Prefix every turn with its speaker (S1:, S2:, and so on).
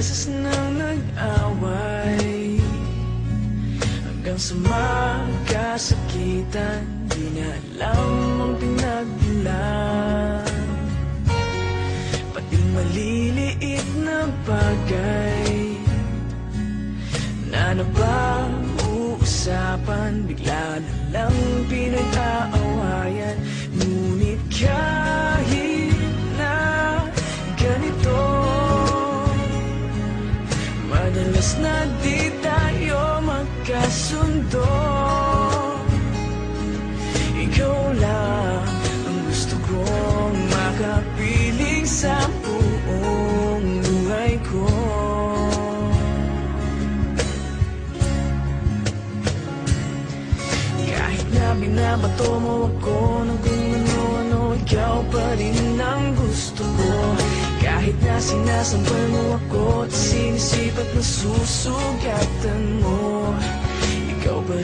S1: beses nang nag-away, hanggang sa magkasakitan. Di niya alam ang pinagmulan, pati maliliit na bagay na napag-uusapan, bigla na lang pinag-aawayan. Ngunit kahit na ganito, madalas na di tayo magkasundo. Ikaw lang ang gusto kong makapiling sa buong buhay ko. Kahit na binabato mo ako ng kung ano-ano, ikaw pa rin ang gusto ko. Kahit na sinasampal mo ako at sinisip at nasusugatan mo, ikaw pa